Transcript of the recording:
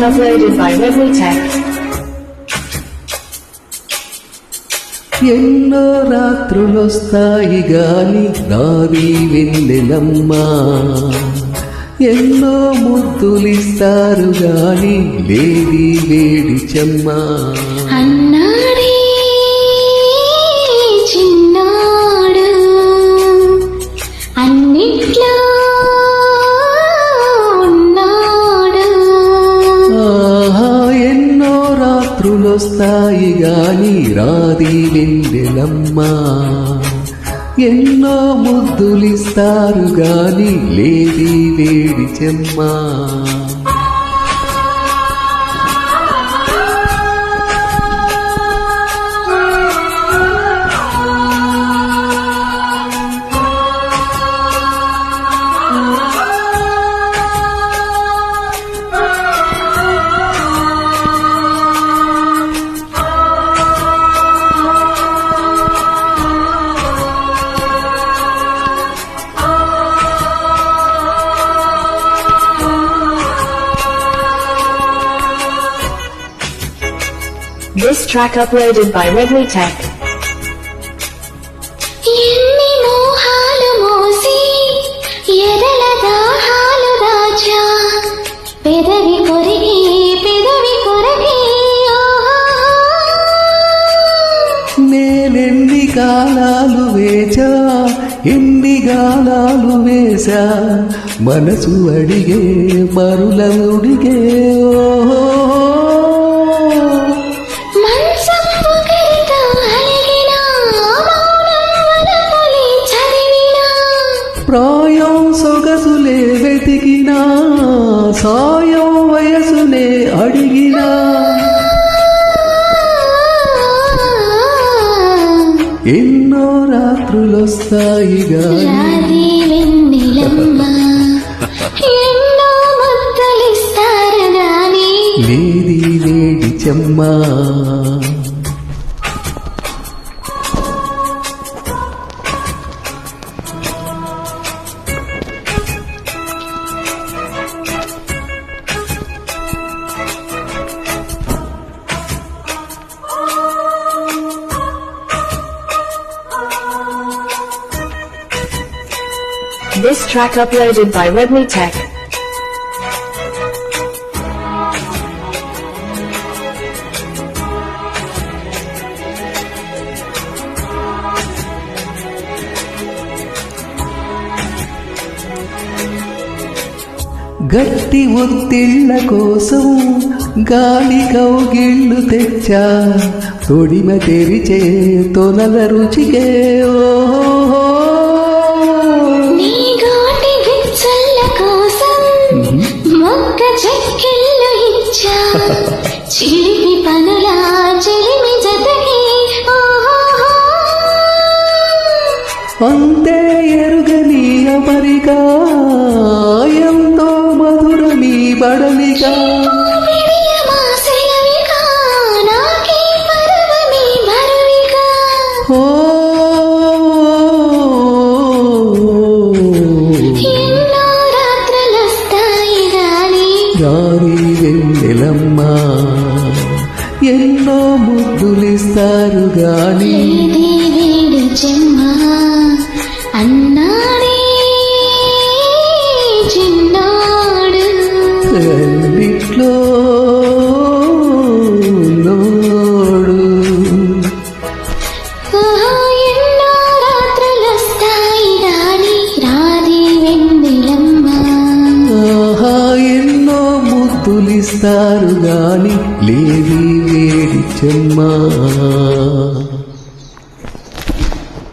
uploaded by Redmi Tech. ఎన్నో రాత్రులొస్తాయి గాని రావి వెన్నెలమ్మా, ఎన్నో ముద్దులిస్తారు గాని లేది వేడి చెమ్మా. అన్నాడే చిన్నాడు అన్నిట్లో ఉన్నాడు. ఆహా, ఎన్నో రాత్రులొస్తాయి గాని రాది వెన్నెలమ్మా, ఎన్నో ముద్దులిస్తారు గాని లేది వేడి చెమ్మా. This track uploaded by Redmi Tech. ఎన్ని మోహాలు మోసి ఎదల దాహాలు దాచా, పెదవి కొరిగి నేనెన్ని కాలాలు వేచా, ఎన్ని గాలాలు వేశా, మనసు అడిగే మరుల ఉడిగే. ఓహో, ప్రాయం సొగసులే వెతికినా, సాయం వయసునే అడిగినా, ఎన్నో రాత్రులొస్తాయి గాని వెన్నెలమ్మా, ఎన్నో ముద్దలిస్తారు గాని లేది వేడి చెమ్మా. This track uploaded by Redmi Tech. గట్టి ఒత్తిళ్ళ కోసం గాలి కౌగిళ్ళు తెచ్చా, తొడిమ తెరిచే తొనల రుచికే. ఓహో, మొక్క చెక్కిళ్ళు ఇచ్చా, చిలిపి పనులా చిలిమి జతకి. అంతే ఎరుగని అమరిక, ఎంతో మధురమి బడలిగా. రావి వెన్నెలమ్మా, ఎన్నో ముద్దులిస్తారు గాని వేడి చెమ్మా. అన్నాడే చిన్నాడు అన్నిట్లో నోడు. ఎన్నో రాత్రులొస్తాయి గాని రాది వెన్నెలమ్మా, ఆహా, ఎన్నో ముద్దులిస్తారు గాని లేది వేడి చెమ్మా.